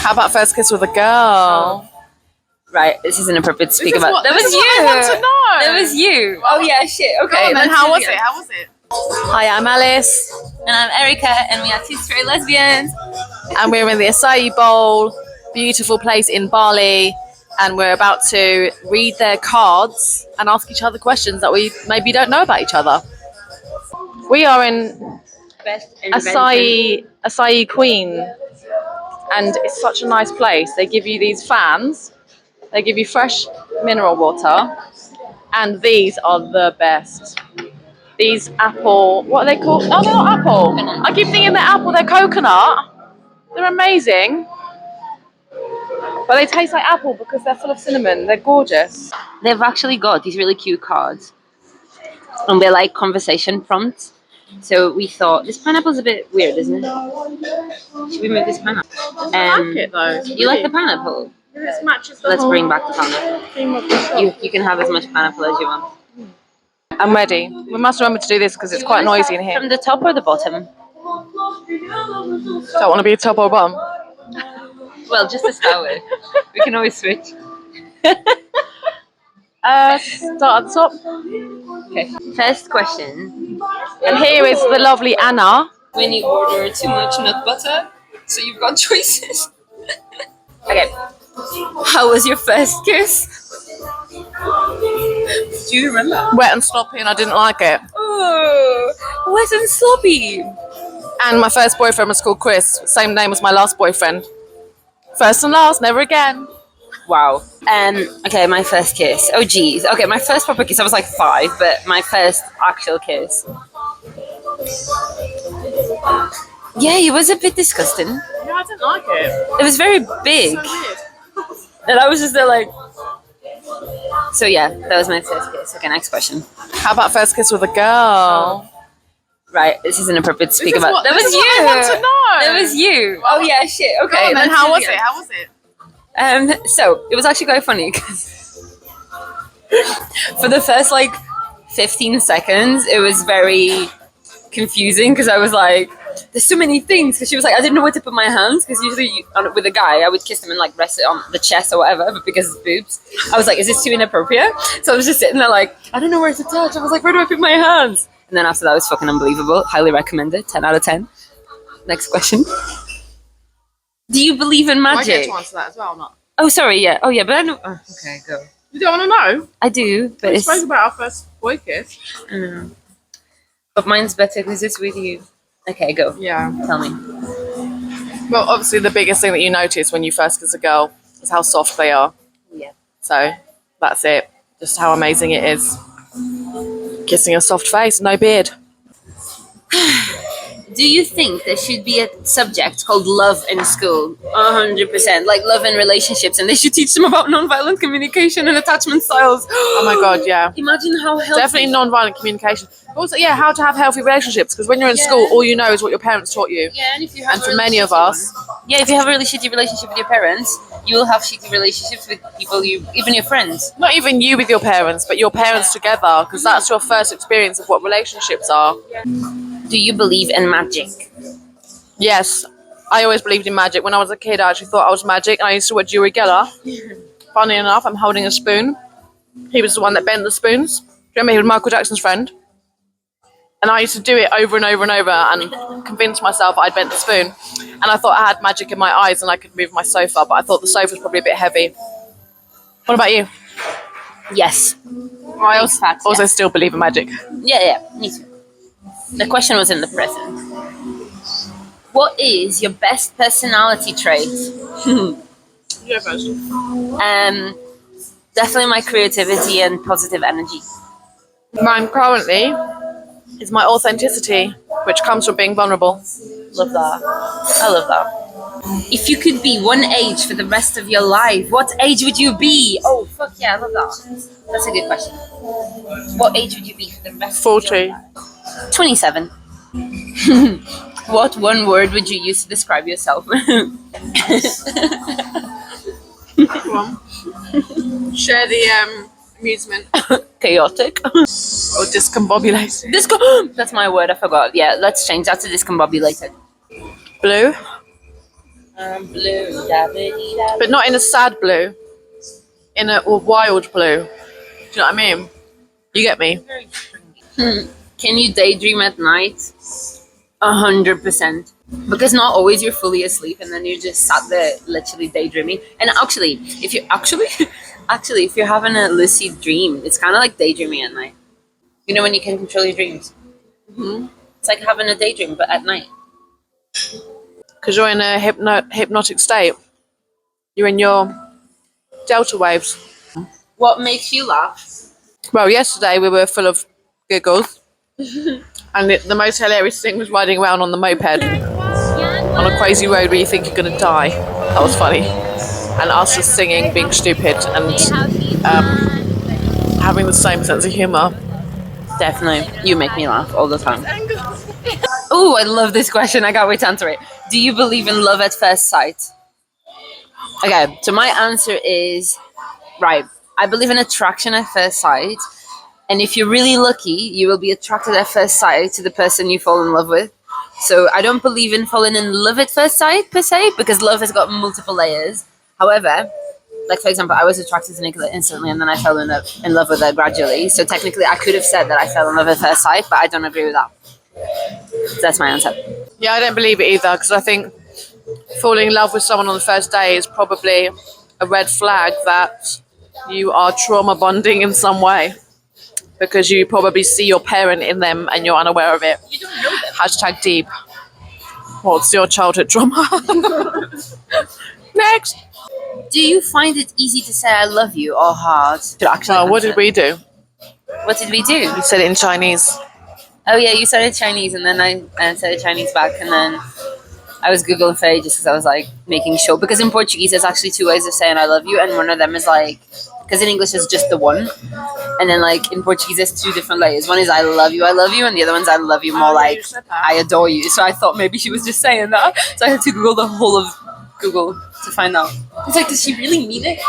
How about first kiss with a girl? Right, this is inappropriate to speak about. That was you. I want to know. That was you. Oh yeah, shit. Okay. Then how was it? How was it? Hi, I'm Alice. And I'm Erika, and we are Two Straight Lesbians. And we're in the acai bowl, beautiful place in Bali, and we're about to read their cards and ask each other questions that we maybe don't know about each other. We are in acai Queen, and it's such a nice place. They give you these fans, they give you fresh mineral water, and these are the best. These apple, what are they called? Oh, they're not apple. I keep thinking they're apple, they're coconut. They're amazing. But they taste like apple because they're full of cinnamon. They're gorgeous. They've actually got these really cute cards. And they're like conversation prompts. So we thought, this pineapple's a bit weird, isn't it? Should we move this pineapple? I like it though. You like the pineapple? This matches the Let's whole bring back the pineapple. theme of the shop. You can have as much pineapple as you want. I'm ready. We must remember to do this because it's quite noisy in here. From the top or the bottom? Don't want to be top or bottom. Well, just to start with. We can always switch. Start at the top. Okay. First question. And here is the lovely Anna. When you order too much nut butter, so you've got choices. Okay. How was your first kiss? Do you remember? Wet and sloppy, and I didn't like it. Oh, wet and sloppy. And my first boyfriend was called Chris. Same name as my last boyfriend. First and last, never again. Wow. Okay, my first kiss. Oh, geez. Okay, my first proper kiss, I was like 5, but my first actual kiss. Yeah, it was a bit disgusting. Yeah, I didn't like it. It was very big. So weird. And I was just there like... So yeah, that was my first kiss. Okay, next question. How about first kiss with a girl? Right, this is inappropriate to speak about. That was you. I want to know. That was you. Oh yeah, shit. Okay. Then how was it? How was it? So it was actually quite funny because for the first like 15 seconds, it was very confusing because I was like, "There's so many things." Because she was like, I didn't know where to put my hands because usually with a guy, I would kiss them and like rest it on the chest or whatever. But because it's boobs, I was like, "Is this too inappropriate?" So I was just sitting there like, I don't know where to touch. I was like, "Where do I put my hands?" And then after that, it was fucking unbelievable. Highly recommended. 10 out of 10. Next question. Do you believe in magic? I get to answer that as well, or not? Oh, sorry, yeah. Oh, yeah, but I know. Oh, okay, go. You don't want to know? I do, but We it's... spoke about our first boy kiss. But mine's better because it's with you. Okay, go. Yeah. Tell me. Well, obviously the biggest thing that you notice when you first kiss a girl is how soft they are. Yeah. So that's it. Just how amazing it is. Kissing a soft face, no beard. Do you think there should be a subject called love in school? 100%. Like love and relationships, and they should teach them about non-violent communication and attachment styles. Oh my god, yeah. Imagine how healthy... Definitely non-violent communication. Also, yeah, how to have healthy relationships, because when you're in school, all you know is what your parents taught you. Yeah, and if you have And for many of us... Yeah, if you have a really shitty relationship with your parents, you will have shitty relationships with people even your friends. Not even you with your parents, but your parents together, because that's your first experience of what relationships are. Do you believe in magic? Yes, I always believed in magic. When I was a kid, I actually thought I was magic, and I used to watch Uri Geller. Funny enough, I'm holding a spoon. He was the one that bent the spoons. Do you remember he was Michael Jackson's friend? And I used to do it over and over and over and convince myself I'd bent the spoon. And I thought I had magic in my eyes and I could move my sofa, but I thought the sofa was probably a bit heavy. What about you? Yes. I also still believe in magic. Yeah, me too. The question was in the present. What is your best personality trait? Yeah, first. Definitely my creativity and positive energy. Mine currently is my authenticity, which comes from being vulnerable. Love that. I love that. If you could be one age for the rest of your life, what age would you be? Oh, fuck yeah, I love that. That's a good question. What age would you be for the rest 40. of your life? 27. What one word would you use to describe yourself? Share the amusement. Chaotic. Or discombobulated. That's my word, I forgot. Yeah, let's change that to discombobulated. Blue. Blue. but not in a sad blue, in a wild blue. Do you know what I mean? You get me? Can you daydream at night? 100%. Because not always you're fully asleep and then you're just sat there literally daydreaming. And actually, if you're actually if you're having a lucid dream, it's kind of like daydreaming at night. You know when you can control your dreams. It's like having a daydream but at night. Because you're in a hypnotic state. You're in your delta waves. What makes you laugh? Well, yesterday we were full of giggles. And the most hilarious thing was riding around on the moped on a crazy road where you think you're going to die. That was funny. And us just singing, being stupid, and having the same sense of humour. Definitely. You make me laugh all the time. Oh, I love this question. I can't wait to answer it. Do you believe in love at first sight? Okay, so my answer is, right, I believe in attraction at first sight. And if you're really lucky, you will be attracted at first sight to the person you fall in love with. So I don't believe in falling in love at first sight, per se, because love has got multiple layers. However, like, for example, I was attracted to Nicola instantly, and then I fell in love with her gradually. So technically, I could have said that I fell in love at first sight, but I don't agree with that. So that's my answer. Yeah, I don't believe it either, because I think falling in love with someone on the first day is probably a red flag that you are trauma bonding in some way, because you probably see your parent in them and you're unaware of it. You don't know them. Hashtag deep. What's your childhood trauma? Next. Do you find it easy to say I love you or hard to actually Well, what answer? did we do? What did we do? We said it in Chinese. Oh yeah, you started Chinese and then I started Chinese back, and then I was Googling for ages because I was like making sure, because in Portuguese there's actually two ways of saying I love you, and one of them is like, because in English it's just the one, and then like in Portuguese there's two different layers. One is I love you, and the other one's I love you more like I adore you. So I thought maybe she was just saying that, so I had to Google the whole of Google to find out. It's like, does she really mean it?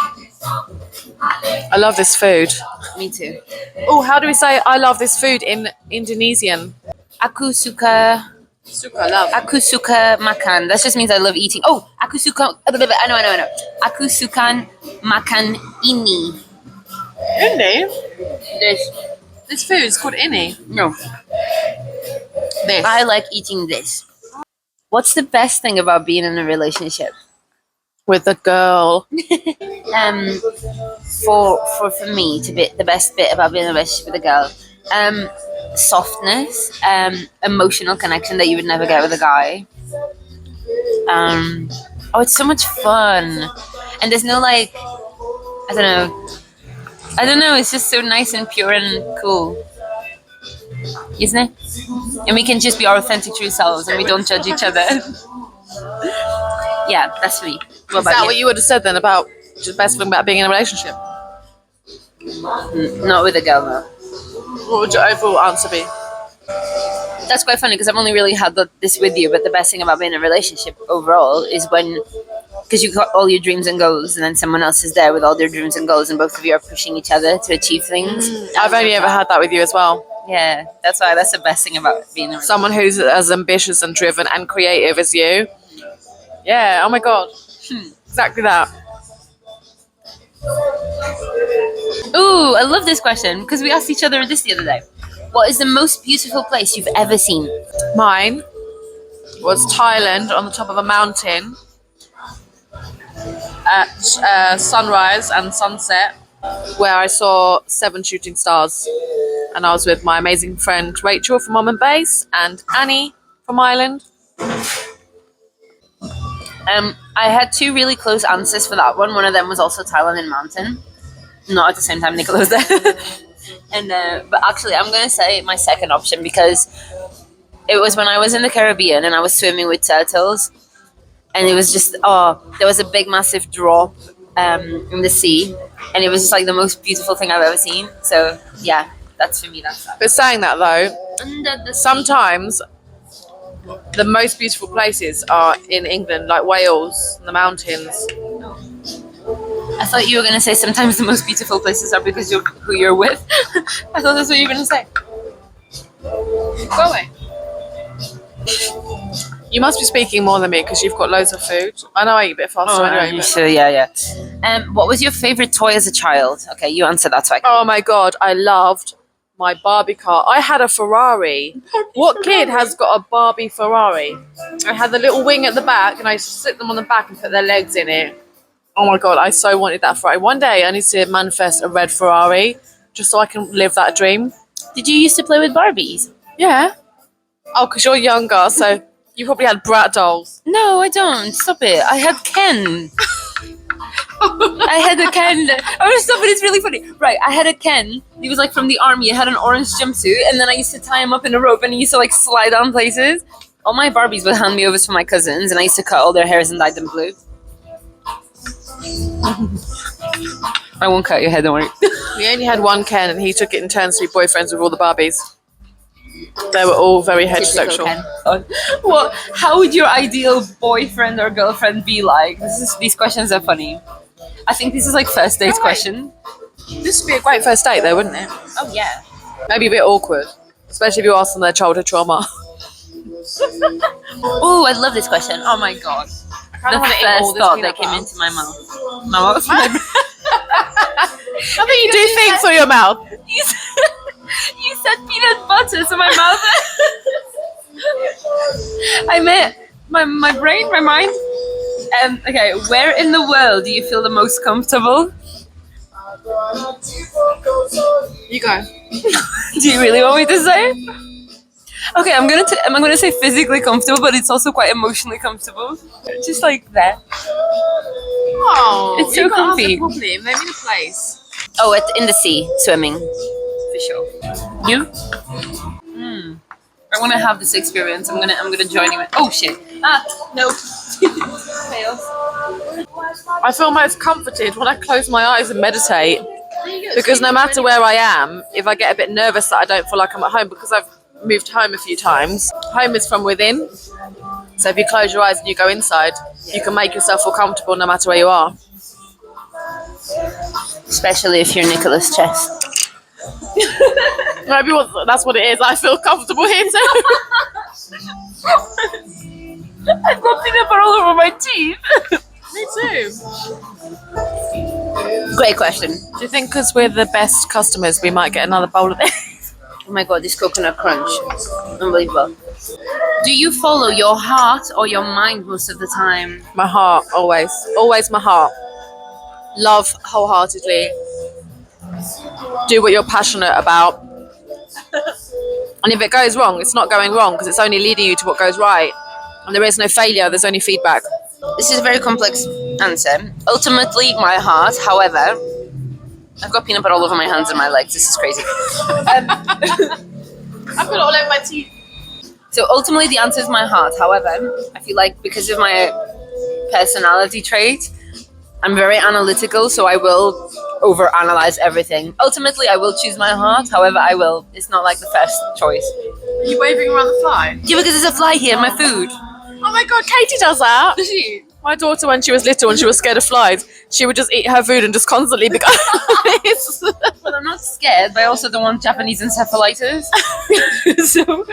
I love this food. Me too. Oh, how do we say I love this food in Indonesian? Aku suka Love. Aku suka makan. That just means I love eating. Oh, aku suka. I know. Aku suka makan ini. Ini? This. This food is called ini. No. This. I like eating this. What's the best thing about being in a relationship? With a girl. For me to be the best bit about being in a relationship with a girl, softness, emotional connection that you would never get with a guy. Oh, it's so much fun, and there's no like, I don't know. It's just so nice and pure and cool, isn't it? And we can just be our authentic true selves, and we don't judge each other. Yeah, that's me. What Is that what you would have said then about the best thing about being in a relationship? Not with a girl, no. What would your overall answer be? That's quite funny because I've only really had this with you, but the best thing about being in a relationship overall is when, because you've got all your dreams and goals, and then someone else is there with all their dreams and goals, and both of you are pushing each other to achieve things. I've only ever had that with you as well. Yeah, that's why that's the best thing about being in a relationship. Someone who's as ambitious and driven and creative as you. Yeah, oh my god. Exactly that. Ooh, I love this question because we asked each other this the other day. What is the most beautiful place you've ever seen? Mine was Thailand on the top of a mountain at sunrise and sunset, where I saw 7 shooting stars. And I was with my amazing friend Rachel from Mum and Base and Annie from Ireland. I had 2 really close answers for that one. One of them was also Thailand in mountain. Not at the same time Nicola was there. And but actually I'm going to say my second option because it was when I was in the Caribbean and I was swimming with turtles. And it was just, there was a big massive drop in the sea. And it was just like the most beautiful thing I've ever seen. So yeah, that's for me. That's that. But saying that though, Under the sea. sometimes the most beautiful places are in England, like Wales and the mountains. I thought you were going to say sometimes the most beautiful places are because you're who you're with. I thought that's what you were going to say. Go away. You must be speaking more than me because you've got loads of food. I know I eat a bit faster anyway. But... So yeah. What was your favorite toy as a child? Okay, you answer that so I can... Oh my god, I loved my Barbie car. I had a Ferrari. What kid has got a Barbie Ferrari? I had the little wing at the back and I used to sit them on the back and put their legs in it. Oh my god, I so wanted that Ferrari. One day I need to manifest a red Ferrari just so I can live that dream. Did you used to play with Barbies? Yeah. Oh, because you're younger, so you probably had brat dolls. No, I don't. Stop it. I had Ken. I had a Ken. Oh, stop it. It's really funny. Right, I had a Ken. He was like from the army. He had an orange jumpsuit, and then I used to tie him up in a rope, and he used to like slide down places. All my Barbies would hand me over to my cousins, and I used to cut all their hairs and dye them blue. I won't cut your head, don't worry. We only had one Ken, and he took it in turns to be boyfriends with all the Barbies. They were all very heterosexual. What? How would your ideal boyfriend or girlfriend be like? These questions are funny. I think this is like first date question. This would be a great first date, though, wouldn't it? Oh yeah. Maybe a bit awkward, especially if you ask them their childhood trauma. Oh, I love this question. Oh my god. The first thought that came into my mouth. My mouth. I think you do think through your mouth. You said peanut butter, so my mouth. I meant my brain, my mind. Okay, where in the world do you feel the most comfortable? You go. Do you really want me to say? Okay, I'm gonna say physically comfortable, but it's also quite emotionally comfortable. Just like that. Oh, it's so comfy. Probably. Name me the place. Oh, in the sea, swimming, for sure. You? I want to have this experience. I'm gonna join you. Oh shit! No. Fails. I feel most comforted when I close my eyes and meditate, because no matter where I am, if I get a bit nervous that I don't feel like I'm at home, because I've moved home a few times. Home is from within. So if you close your eyes and you go inside, you can make yourself feel comfortable no matter where you are. Especially if you're Nicholas Chest. Maybe that's what it is. I feel comfortable here too. I've got peanut butter all over my teeth. Me too. Great question. Do you think because we're the best customers, we might get another bowl of it? Oh my god, this coconut crunch. Unbelievable. Do you follow your heart or your mind most of the time? My heart, always. Always my heart. Love wholeheartedly. Do what you're passionate about. And if it goes wrong, it's not going wrong because it's only leading you to what goes right. And there is no failure, there's only feedback. This is a very complex answer. Ultimately, my heart, however... I've got peanut butter all over my hands and my legs. This is crazy. I've got it all over my teeth. So ultimately, the answer is my heart. However, I feel like because of my personality trait, I'm very analytical, so I will overanalyze everything. Ultimately, I will choose my heart. However, it's not like the first choice. Are you waving around the fly? Yeah, because there's a fly here in my food. Oh my god, Katie does that. Does she? My daughter, when she was little and she was scared of flies, she would just eat her food and just constantly be Well, I'm not scared, but I also don't want Japanese encephalitis. So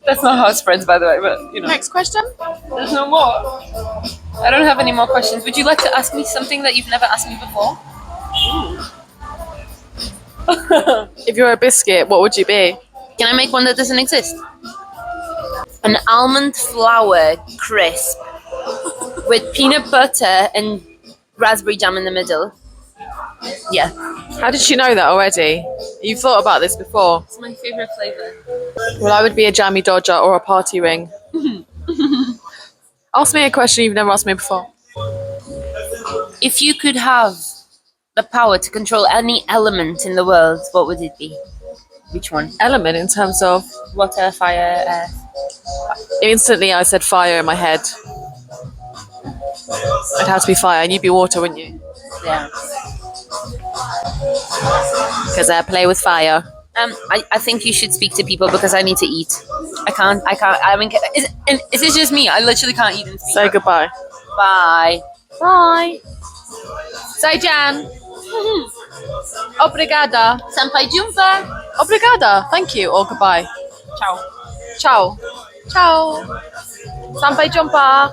that's not how it spreads, by the way. But you know. Next question. There's no more. I don't have any more questions. Would you like to ask me something that you've never asked me before? If you're a biscuit, what would you be? Can I make one that doesn't exist? An almond flour crisp with peanut butter and raspberry jam in the middle. Yeah. How did she know that already? You've thought about this before. It's my favorite flavor. Well, I would be a jammy dodger or a party ring. Ask me a question you've never asked me before. If you could have the power to control any element in the world, what would it be? Which one? Element in terms of? Water, fire, air. Instantly I said fire in my head. It'd have to be fire, and you'd be water, wouldn't you? Yeah. Because I play with fire. I think you should speak to people because I need to eat. I can't. I mean, is this just me? I literally can't eat and speak. Say goodbye. Bye. Bye. Say Jan. Obrigada. Senpai Jumpa. Obrigada. Thank you. Or goodbye. Ciao. Ciao. Ciao. Sampai jumpa.